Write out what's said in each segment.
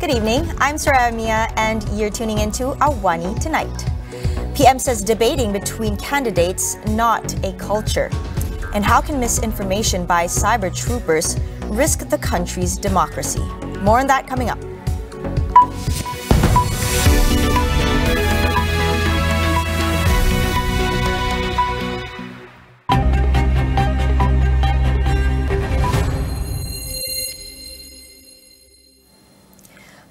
Good evening, I'm Saraya Mia and you're tuning into AWANI Tonight. PM says debating between candidates not a culture. And how can misinformation by cybertroopers risk the country's democracy? More on that coming up.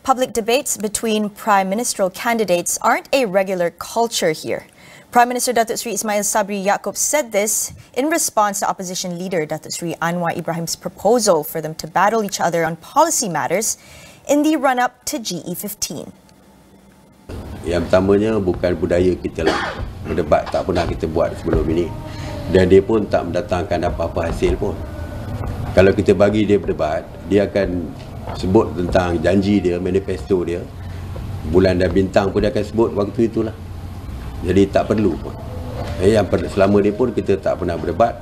Public debates between prime ministerial candidates aren't a regular culture here. Prime Minister Datuk Seri Ismail Sabri Yaakob said this in response to opposition leader Datuk Seri Anwar Ibrahim's proposal for them to battle each other on policy matters in the run-up to GE15. Yang pertamanya bukan budaya kita lah. Berdebat tak pernah kita buat sebelum ini. Dan dia pun tak mendatangkan apa-apa hasil pun. Kalau kita bagi dia berdebat, dia akan sebut tentang janji dia, manifesto dia. Bulan dan bintang pun dia akan sebut waktu itulah. Jadi tak perlu pun. Selama ni pun kita tak pernah berdebat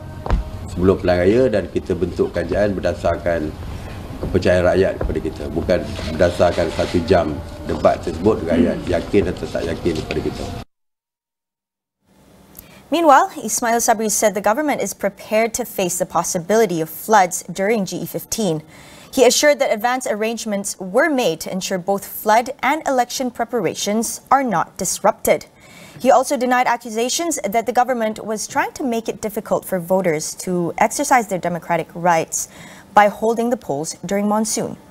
sebelum pilihan raya dan kita bentuk kajian berdasarkan kepercayaan rakyat kepada kita. Bukan berdasarkan 1 jam debat tersebut rakyat yakin atau tak yakin kepada kita. Meanwhile, Ismail Sabri said the government is prepared to face the possibility of floods during GE15. He assured that advance arrangements were made to ensure both flood and election preparations are not disrupted. He also denied accusations that the government was trying to make it difficult for voters to exercise their democratic rights by holding the polls during monsoon.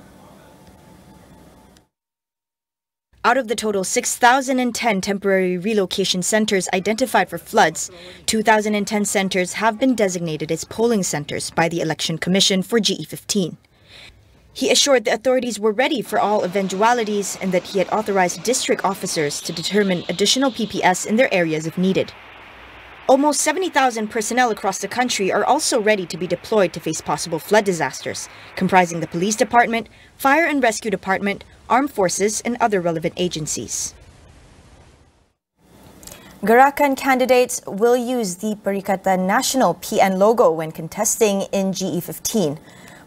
Out of the total 6,010 temporary relocation centers identified for floods, 2,010 centers have been designated as polling centers by the Election Commission for GE15. He assured the authorities were ready for all eventualities and that he had authorized district officers to determine additional PPS in their areas if needed. Almost 70,000 personnel across the country are also ready to be deployed to face possible flood disasters, comprising the police department, fire and rescue department, armed forces and other relevant agencies. Gerakan candidates will use the Perikatan Nasional PN logo when contesting in GE15.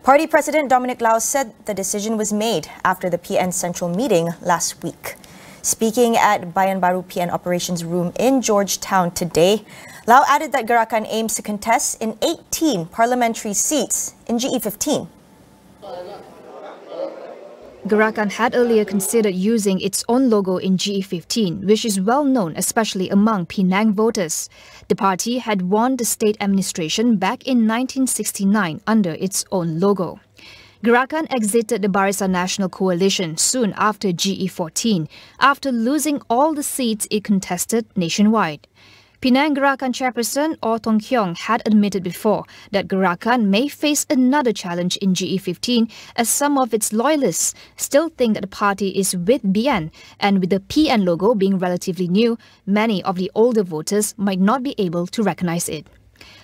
Party President Dominic Lau said the decision was made after the PN Central meeting last week. Speaking at Bayan Baru PN Operations Room in Georgetown today, Lau added that Gerakan aims to contest in 18 parliamentary seats in GE15. Gerakan had earlier considered using its own logo in GE15, which is well known especially among Penang voters. The party had won the state administration back in 1969 under its own logo. Gerakan exited the Barisan Nasional Coalition soon after GE14, after losing all the seats it contested nationwide. Penang Gerakan chairperson Or Tong Kyong had admitted before that Gerakan may face another challenge in GE15 as some of its loyalists still think that the party is with BN, and with the PN logo being relatively new, many of the older voters might not be able to recognize it.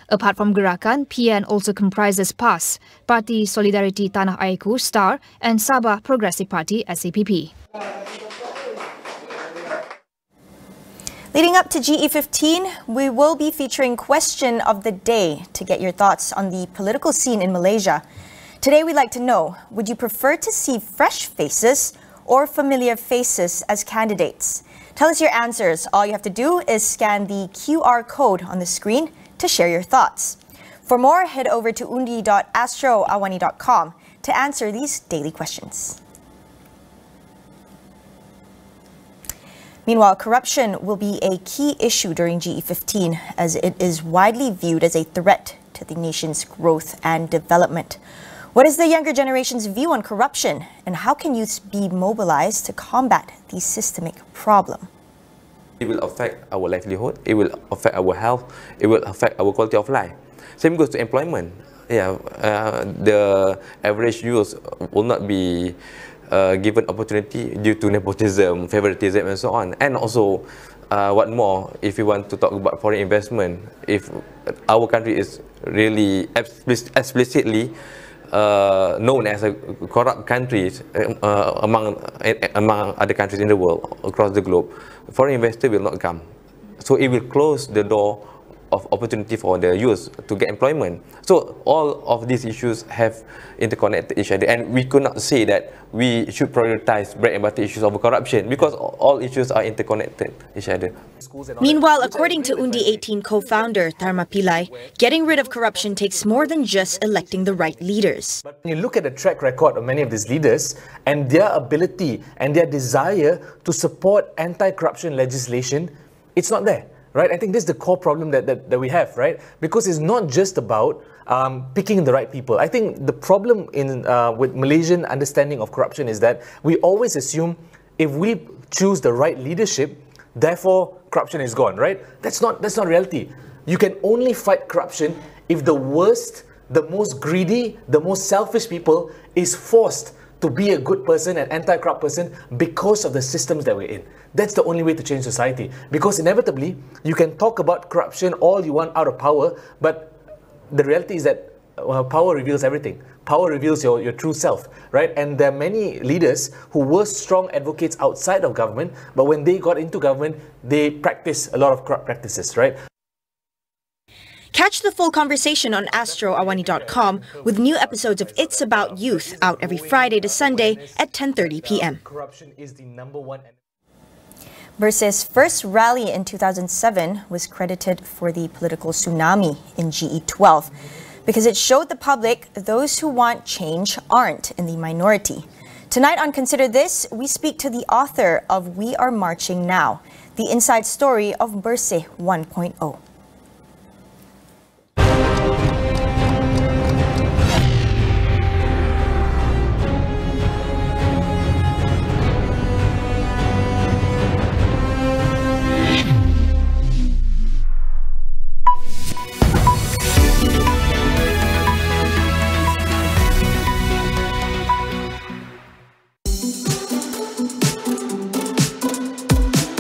Apart from Gerakan, PN also comprises PAS, Parti Solidariti Tanah Airku STAR, and Sabah Progressive Party SAPP. Leading up to GE15, we will be featuring Question of the Day to get your thoughts on the political scene in Malaysia. Today we'd like to know, would you prefer to see fresh faces or familiar faces as candidates? Tell us your answers. All you have to do is scan the QR code on the screen to share your thoughts. For more, head over to undi.astroawani.com to answer these daily questions. Meanwhile, corruption will be a key issue during GE15 as it is widely viewed as a threat to the nation's growth and development. What is the younger generation's view on corruption, and how can youth be mobilized to combat the systemic problem? It will affect our livelihood, it will affect our health, it will affect our quality of life. Same goes to employment. The average youth will not be given opportunity due to nepotism, favoritism and so on. And also, what more, if we want to talk about foreign investment, if our country is really explicitly known as a corrupt country among other countries in the world, across the globe, foreign investor will not come. So it will close the door of opportunity for the youth to get employment. So all of these issues have interconnected each other, and we could not say that we should prioritize bread and butter issues over corruption, because all issues are interconnected each other. Meanwhile, according to Undi 18 co-founder Tharma Pillai, getting rid of corruption takes more than just electing the right leaders. But when you look at the track record of many of these leaders and their ability and their desire to support anti-corruption legislation, it's not there. Right, I think this is the core problem that we have, right? Because it's not just about picking the right people. I think the problem with Malaysian understanding of corruption is that we always assume if we choose the right leadership, therefore corruption is gone, right? That's not reality. You can only fight corruption if the worst, the most greedy, the most selfish people is forced to be a good person, an anti-corrupt person, because of the systems that we're in. That's the only way to change society. Because inevitably, you can talk about corruption all you want out of power, but the reality is that power reveals everything. Power reveals your true self, right? And there are many leaders who were strong advocates outside of government, but when they got into government, they practice a lot of corrupt practices, right? Catch the full conversation on AstroAwani.com with new episodes of It's About Youth out every Friday to Sunday at 10:30 p.m. Corruption is the #1. Bersih's first rally in 2007 was credited for the political tsunami in GE12 because it showed the public those who want change aren't in the minority. Tonight on Consider This, we speak to the author of We Are Marching Now, the inside story of Bersih 1.0.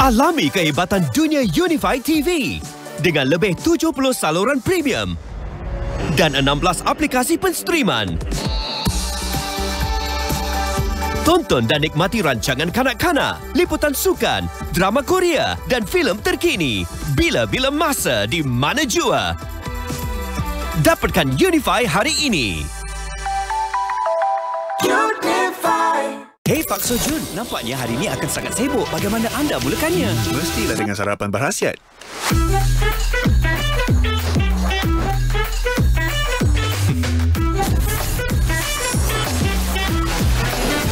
Alami kehebatan dunia Unified TV dengan lebih 70 saluran premium dan 16 aplikasi penstreaman. Tonton dan nikmati rancangan kanak-kanak, liputan sukan, drama Korea dan filem terkini bila-bila masa di mana jua. Dapatkan Unify hari ini. Hey Pak Sojun, nampaknya hari ini akan sangat sibuk. Bagaimana anda mulakannya? Mestilah dengan sarapan berhasiat.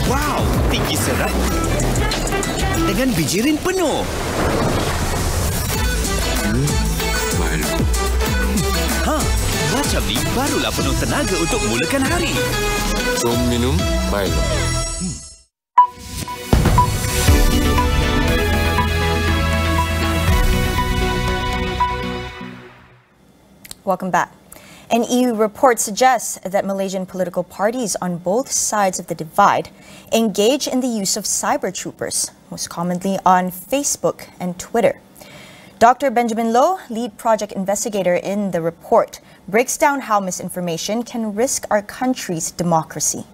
Wow, tinggi serat dengan bijirin penuh. Macam ni barulah penuh tenaga untuk mulakan hari. Jom minum Milo. Welcome back. An EU report suggests that Malaysian political parties on both sides of the divide engage in the use of cybertroopers, most commonly on Facebook and Twitter. Dr. Benjamin Loh, lead project investigator in the report, breaks down how misinformation can risk our country's democracy.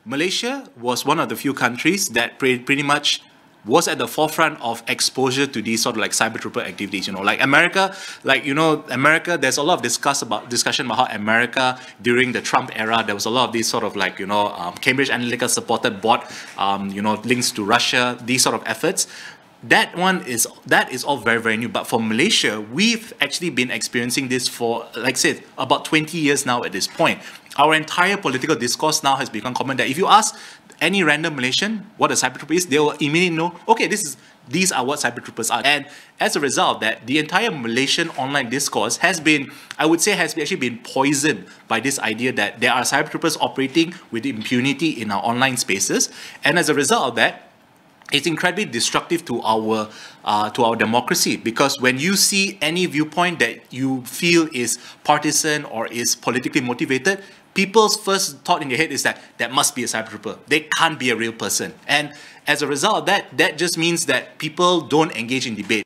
Malaysia was one of the few countries that pretty much was at the forefront of exposure to these sort of like cybertrooper activities. You know, like America, America, there's a lot of discussion about how America during the Trump era, there was a lot of these sort of like, Cambridge Analytica supported bot, links to Russia, these sort of efforts. That is all very, very new. But for Malaysia, we've actually been experiencing this for, like I said, about 20 years now at this point. Our entire political discourse now has become common that if you ask any random Malaysian what a cybertrooper is, they will immediately know, okay, these are what cybertroopers are. And as a result of that, the entire Malaysian online discourse has been, I would say, has actually been poisoned by this idea that there are cybertroopers operating with impunity in our online spaces. And as a result of that, it's incredibly destructive to our democracy, because when you see any viewpoint that you feel is partisan or is politically motivated, people's first thought in their head is that must be a cybertrooper. They can't be a real person. And as a result of that, that just means that people don't engage in debate.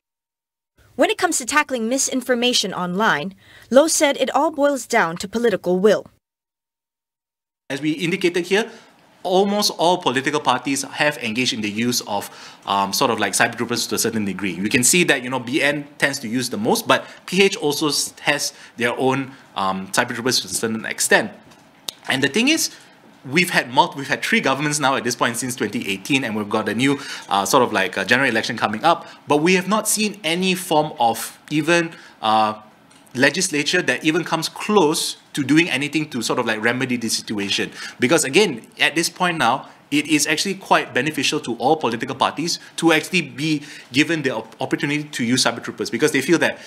When it comes to tackling misinformation online, Loh said it all boils down to political will. As we indicated here, almost all political parties have engaged in the use of sort of like cybertroopers to a certain degree. We can see that, you know, BN tends to use the most, but PH also has their own cybertroopers to a certain extent. And the thing is, we've had 3 governments now at this point since 2018, and we've got a new sort of like a general election coming up, but we have not seen any form of even legislature that even comes close to doing anything to sort of like remedy the situation. Because again, at this point now, it is actually quite beneficial to all political parties to actually be given the opportunity to use cybertroopers, because they feel that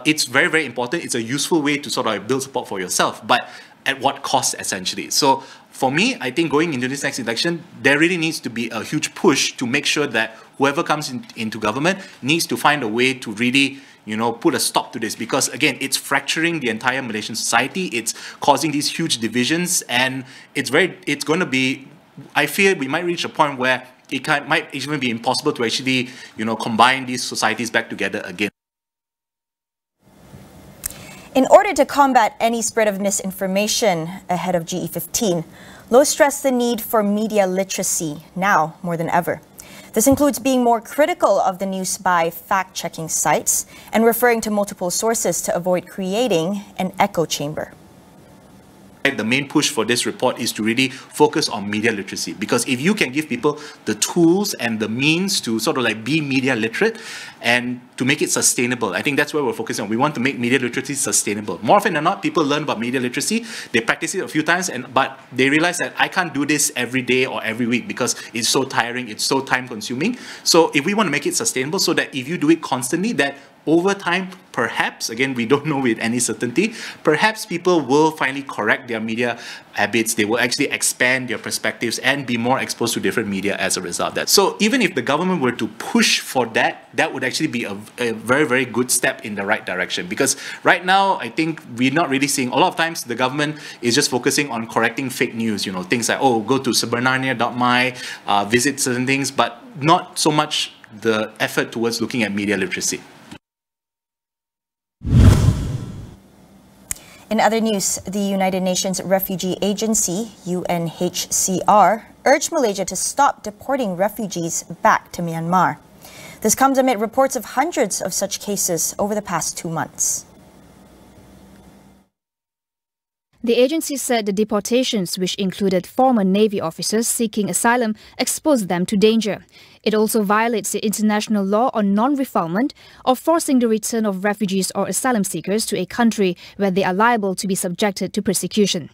it's very, very important. It's a useful way to sort of build support for yourself, but at what cost, essentially. So for me, I think going into this next election, there really needs to be a huge push to make sure that whoever comes into government needs to find a way to really, you know, put a stop to this, because again, it's fracturing the entire Malaysian society. It's causing these huge divisions, and it's going to be, I fear we might reach a point where it might even be impossible to actually, you know, combine these societies back together again. In order to combat any spread of misinformation ahead of GE15, Low stressed the need for media literacy now more than ever. This includes being more critical of the news by fact-checking sites and referring to multiple sources to avoid creating an echo chamber. The main push for this report is to really focus on media literacy, because if you can give people the tools and the means to sort of like be media literate and to make it sustainable, I think that's where we're focusing on. We want to make media literacy sustainable. More often than not, people learn about media literacy, they practice it a few times, but they realize that I can't do this every day or every week because it's so tiring, it's so time consuming. So if we want to make it sustainable so that if you do it constantly, that over time, perhaps, again, we don't know with any certainty, perhaps people will finally correct their media habits. They will actually expand their perspectives and be more exposed to different media as a result of that. So even if the government were to push for that, that would actually be a very, very good step in the right direction. Because right now, I think we're not really seeing, a lot of times the government is just focusing on correcting fake news, you know, things like, oh, go to sebenarnya.my, visit certain things, but not so much the effort towards looking at media literacy. In other news, the United Nations Refugee Agency, UNHCR, urged Malaysia to stop deporting refugees back to Myanmar. This comes amid reports of hundreds of such cases over the past 2 months. The agency said the deportations, which included former Navy officers seeking asylum, exposed them to danger. It also violates the international law on non-refoulement or forcing the return of refugees or asylum seekers to a country where they are liable to be subjected to persecution.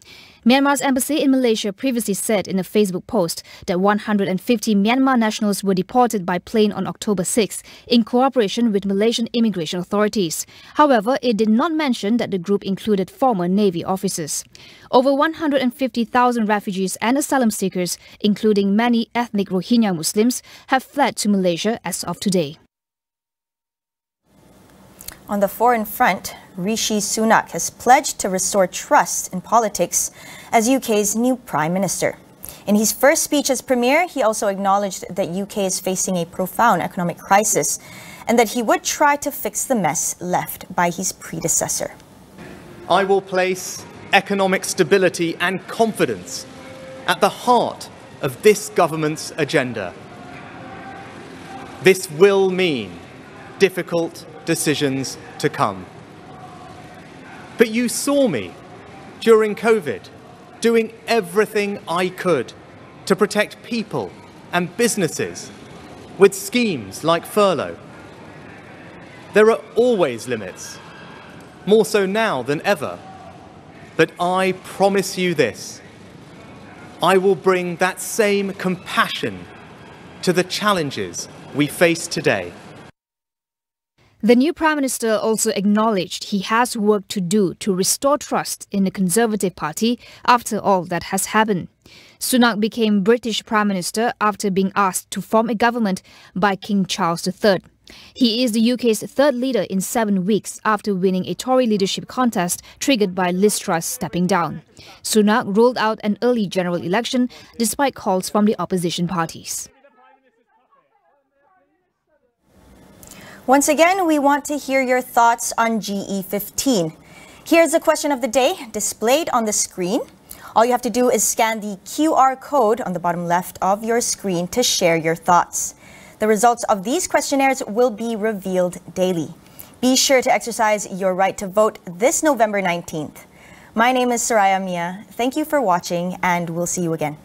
Myanmar's embassy in Malaysia previously said in a Facebook post that 150 Myanmar nationals were deported by plane on October 6 in cooperation with Malaysian immigration authorities. However, it did not mention that the group included former Navy officers. Over 150,000 refugees and asylum seekers, including many ethnic Rohingya Muslims, have fled to Malaysia as of today. On the foreign front, Rishi Sunak has pledged to restore trust in politics as UK's new Prime Minister. In his first speech as Premier, he also acknowledged that UK is facing a profound economic crisis and that he would try to fix the mess left by his predecessor. I will place economic stability and confidence at the heart of this government's agenda. This will mean difficult decisions to come. But you saw me during COVID doing everything I could to protect people and businesses with schemes like furlough. There are always limits, more so now than ever. But I promise you this, I will bring that same compassion to the challenges we face today. The new Prime Minister also acknowledged he has work to do to restore trust in the Conservative Party after all that has happened. Sunak became British Prime Minister after being asked to form a government by King Charles III. He is the UK's third leader in 7 weeks after winning a Tory leadership contest triggered by Liz Truss stepping down. Sunak ruled out an early general election despite calls from the opposition parties. Once again, we want to hear your thoughts on GE15. Here's the question of the day displayed on the screen. All you have to do is scan the QR code on the bottom left of your screen to share your thoughts. The results of these questionnaires will be revealed daily. Be sure to exercise your right to vote this November 19th. My name is Saraya Mia. Thank you for watching, and we'll see you again.